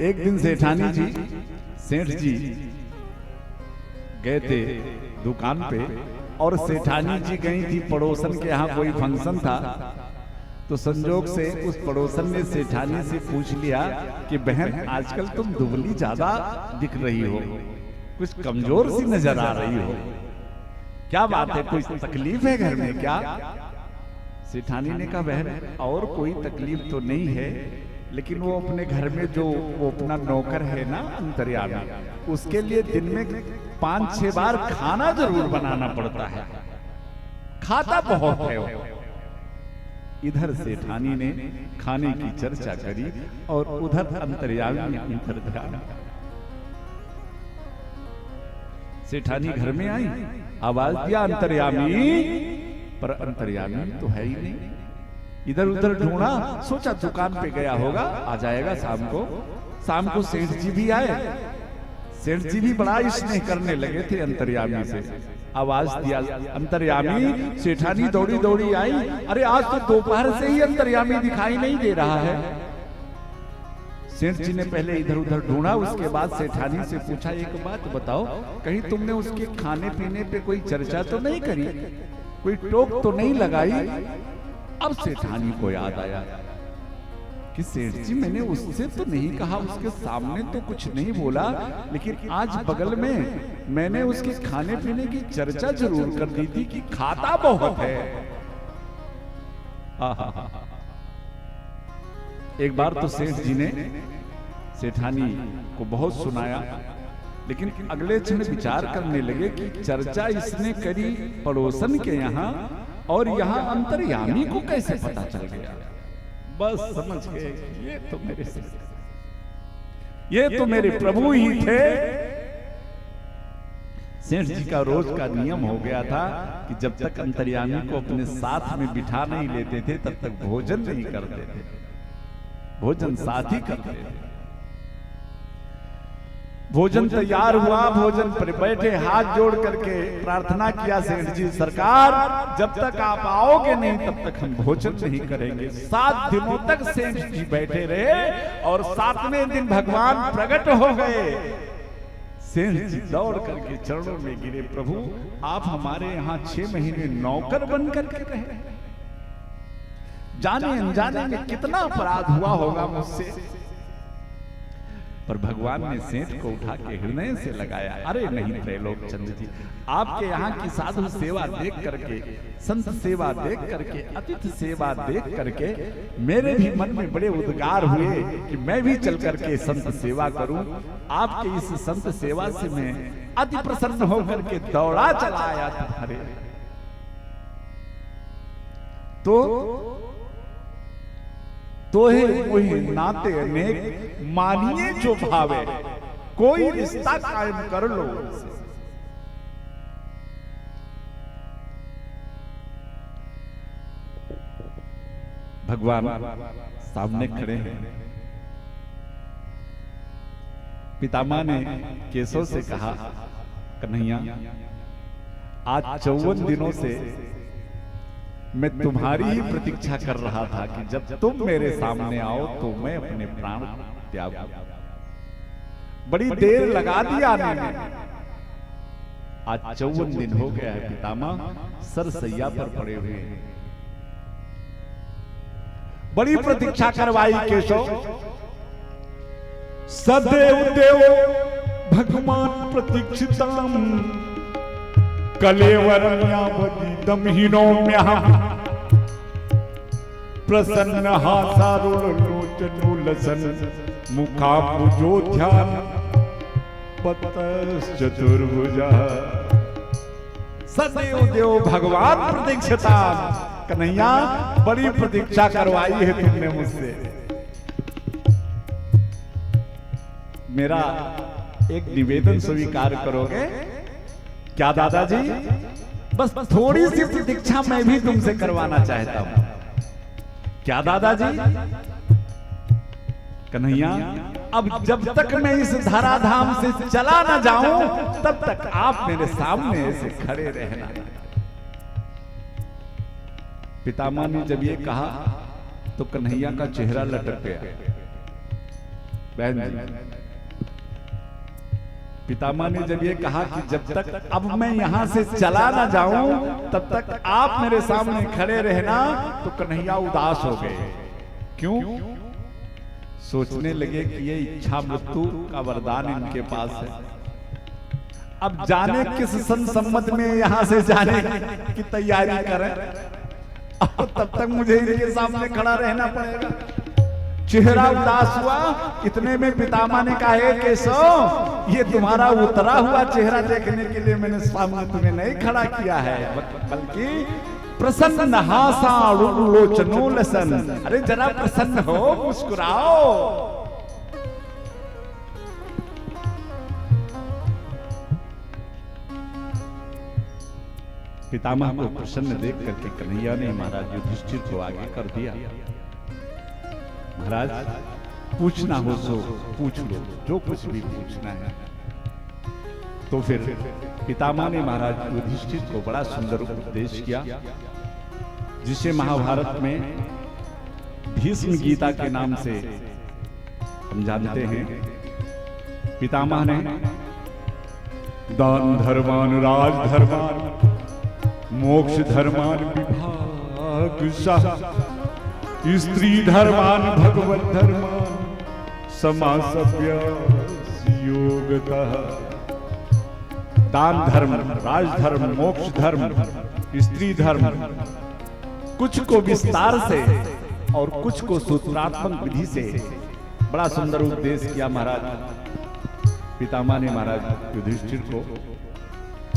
एक दिन सेठानी जी, सेठ जी गए थे दुकान पे, और सेठानी जी गई थी पड़ोसन के यहाँ कोई फंक्शन था, तो संजोग से उस पड़ोसन ने सेठानी से पूछ लिया कि बहन आजकल तुम दुबली ज्यादा दिख रही हो, कुछ कमजोर सी नजर आ रही हो, क्या बात है, कोई तकलीफ है घर में क्या? सेठानी ने कहा बहन और कोई तकलीफ तो नहीं है, लेकिन वो अपने घर में जो वो अपना नौकर है ना अंतर्यामी, उसके लिए दिन में 5-6 बार खाना जरूर बनाना पड़ता है, खाता बहुत है वो। इधर सेठानी ने खाने की चर्चा करी और उधर अंतर्यामी अंतर्ध्यान। सेठानी घर में आई, आवाज दिया अंतर्यामी, पर अंतर्यामी तो है ही नहीं। इधर उधर ढूंढा, सोचा दुकान पे गया होगा, आ जाएगा शाम को। शाम को सेठ जी भी आए, सेठ जी भी बड़ा स्नेह करने लगे थे अंतर्यामी से। आवाज दिया अंतर्यामी, सेठानी दौड़ी दौड़ी आई, अरे आज तो दोपहर से ही अंतर्यामी दिखाई नहीं दे रहा है। सेठ जी ने पहले इधर उधर ढूंढा, उसके बाद सेठानी से पूछा एक बात बताओ, कहीं तुमने उसके खाने पीने पे कोई चर्चा तो नहीं करी, कोई टोक तो नहीं लगाई? अब सेठानी को याद आया कि सेठ जी मैंने उससे तो नहीं कहा, उसके सामने तो कुछ नहीं बोला, लेकिन आज बगल में मैंने उसके खाने पीने की चर्चा जरूर कर दी थी कि खाता बहुत है। एक बार तो सेठ जी ने सेठानी को बहुत सुनाया, लेकिन अगले क्षण विचार करने लगे कि चर्चा इसने करी पड़ोसन के यहाँ, और यहाँ अंतर्यामी को कैसे पता चल गया? बस समझ गए ये तो मेरे प्रभु ही थे। सेठ जी का रोज का नियम हो गया था कि जब तक अंतर्यामी को अपने साथ में बिठा नहीं लेते थे तब तक भोजन नहीं करते थे, भोजन साथ ही करते थे। भोजन तैयार हुआ, भोजन पर बैठे, हाथ जोड़ करके प्रार्थना किया, सेठ जी सरकार जब तक आप आओगे नहीं तब तक हम भोजन नहीं करेंगे। 7 दिनों तक सेठ जी बैठे रहे और 7वें दिन भगवान प्रकट हो गए। सेठ जी दौड़ करके चरणों में गिरे, प्रभु आप हमारे यहाँ 6 महीने नौकर बन करके रहे, जाने अनजाने में कितना अपराध हुआ होगा मुझसे। पर भगवान ने सेठ को उठा के हृदय से लगाया। अरे नहीं त्रैलोक चंद्र जी, आपके यहाँ की साधु सेवा देख करके, संत सेवा देख करके, अतिथि सेवा देख करके मेरे भी मन में बड़े उद्गार हुए कि मैं भी चल करके संत सेवा करूं। आपके इस संत सेवा से मैं अति प्रसन्न होकर के दौड़ा चला आया था। अरे तो है वही नाते अनेक मानिए जो भावे, कोई रिश्ता कायम कर लो उनसे। भगवान सामने खड़े हैं। पितामह ने केशव से कहा, कन्हैया आज 54 दिनों से मैं तुम्हारी ही प्रतीक्षा कर रहा था कि जब तुम मेरे सामने आओ तो मैं अपने प्राण त्यागूं। बड़ी देर लगा दी आने में, आज 54 दिन हो गया है पितामह सरसैया पर पड़े हुए हैं। बड़ी प्रतीक्षा करवाई केशव। सदैव देव भगवान प्रतीक्षिताम कलेवरम्यावदीदमहीनोम्यः प्रसन्न हासारुलोचनोलसन मुखाम्बुजोध्यान पतश्चतुर्भुजः। सदैव देव भगवान प्रतीक्षिताम। कन्हैया बड़ी प्रतीक्षा करवाई है तुमने मुझसे। मेरा एक निवेदन स्वीकार करोगे क्या दादाजी? बस थोड़ी सी प्रतीक्षा मैं भी तुमसे करवाना चाहता हूं। क्या दादाजी? कन्हैया अब जब तक मैं इस धराधाम से चला ना जाऊं तब तक आप मेरे सामने ऐसे खड़े रहना। पितामह ने जब ये कहा तो कन्हैया का चेहरा लटक गया। बहन जी, पितामह ने जब ये कहा कि जब तक अब मैं यहां से चला ना जाऊं तब तक आप मेरे सामने खड़े रहना, तो कन्हैया उदास हो गए। क्यों? सोचने लगे कि ये इच्छा मृत्यु का वरदान इनके पास है। अब जाने किस संसम्मत में यहां से जाने की तैयारी करें, और तब तक मुझे इनके सामने खड़ा रहना पड़ेगा। चेहरा उदास हुआ। इतने में पितामह ने कहा, हे केशव, ये तुम्हारा उतरा हुआ चेहरा देखने के लिए मैंने सामने तुम्हें नहीं खड़ा किया है, बल्कि प्रसन्न हासारुलोचनोलसन। अरे जरा प्रसन्न हो, मुस्कुराओ। पितामह को प्रसन्न देख करके कन्हैया ने महाराज युधिष्ठिर को आगे कर दिया। महाराज पूछना हो सो पूछ लो, जो कुछ भी पूछना है। तो फिर पितामह ने महाराज युधिष्ठिर को बड़ा सुंदर उपदेश किया, जिसे महाभारत में भीष्म गीता के नाम से हम जानते हैं। पितामह ने दान धर्मान, राज धर्मान, मोक्ष धर्मान विभाग सह, स्त्री धर्मान, भगवत धर्मान, समासव्य योगतः। दान धर्म, राज धर्म, मोक्ष धर्म, स्त्री धर्म, कुछ को विस्तार से और कुछ को सूत्रात्मक विधि से बड़ा सुंदर उपदेश किया महाराज पितामह ने महाराज युधिष्ठिर को।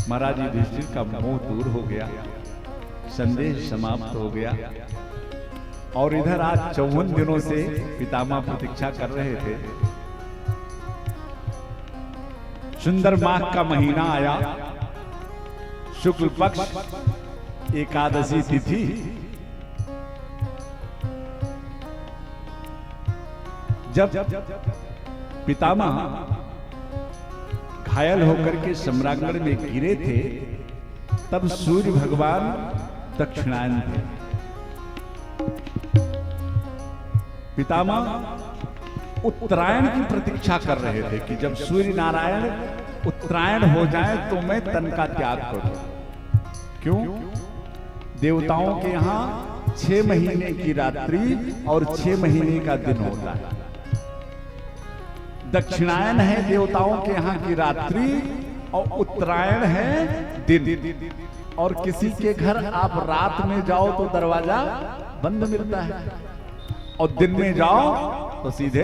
महाराज युधिष्ठिर का मोह दूर हो गया, संदेह समाप्त हो गया। और इधर आज 54 दिनों से पितामह प्रतीक्षा कर रहे थे। सुंदर माघ का महीना आया, शुक्ल पक्ष एकादशी तिथि। जब पितामह घायल होकर के सम्रांगण में गिरे थे, तब सूर्य भगवान दक्षिणायन थे। पितामह उत्तरायण की प्रतीक्षा कर रहे थे कि जब सूर्य नारायण उत्तरायण हो जाए तो मैं तन का त्याग करूं। क्यों? देवताओं के यहाँ 6 महीने की रात्रि और 6 महीने का दिन होता है। दक्षिणायन है देवताओं के यहाँ की रात्रि और उत्तरायण है दिन। और किसी के घर आप रात में जाओ तो दरवाजा बंद मिलता है, और दिन में जाओ तो सीधे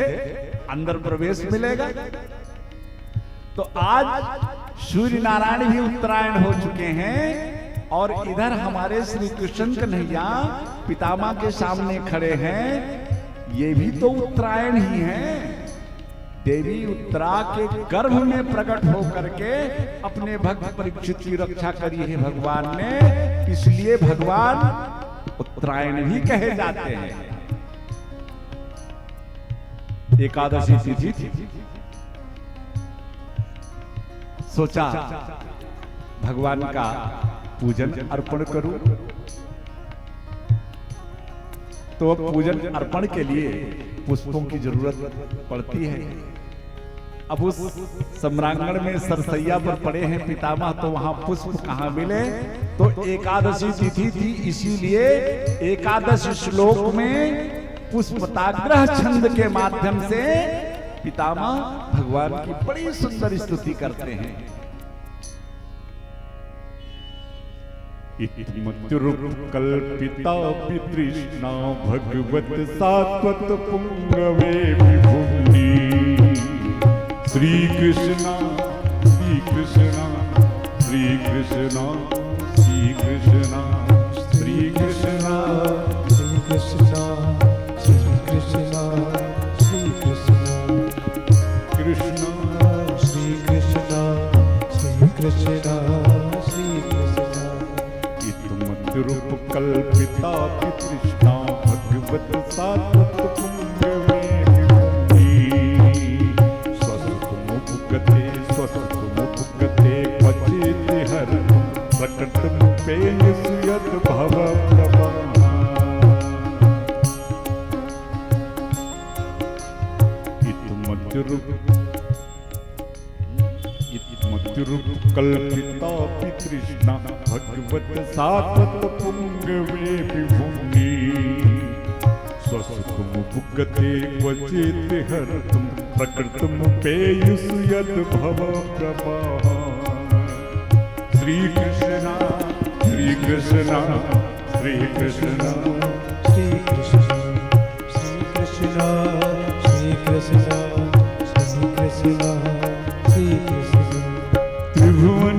अंदर प्रवेश मिलेगा। तो आज सूर्य नारायण भी उत्तरायण हो चुके हैं, और इधर हमारे श्री कृष्ण कन्हैया पितामह के सामने खड़े हैं, ये भी तो उत्तरायण ही हैं। देवी उत्तरा के गर्भ में प्रकट होकर के अपने भक्त परीक्षित की रक्षा करी है भगवान ने, इसलिए भगवान उत्तरायण भी कहे जाते हैं। एकादशी तिथि थी, सोचा भगवान का पूजन अर्पण करूं, तो पूजन अर्पण के लिए पुष्पों की जरूरत पड़ती है। अब उस सम्रांगण में सरसैया पर पड़े हैं पितामह, तो वहां पुष्प कहां मिले? तो एकादशी तिथि थी, इसीलिए एकादश श्लोक में पुष्पताग्रह छंद के माध्यम से पितामह भगवान की बड़ी सुंदर स्तुति करते हैं। कल्पिता पितृष्णा भगवत सात्वत पुंगवे विभुनि। श्री कृष्णा श्री कृष्णा श्री कृष्णा श्री कृष्णा श्री कृष्णा श्री कृष्णा श्री कृष्णा श्री कृष्णा कृष्ण श्री कृष्णा श्री कृष्णा श्री कृष्णा। रूप कल्पिता पितृष्णा भगवत सात्वत पुंगवे विभुनि। स्वसुमुपगते स्वसुमुपगते क्वचित् हर प्रकटमुपे यद् भव प्रभः। मध्यरूप कल्पिता पितृष्णा भगवत सात्वत पुंगवे विभुनि। स्वसुखमुपगते क्वचित् हरतुं प्रकृतमुपेयुः यद् भव प्रभः। श्री कृष्णा श्री कृष्णा श्री कृष्णा श्री कृष्णा श्री कृष्णा श्री कृष्णा श्री कृष्णा श्री कृष्णा। त्रिभुवन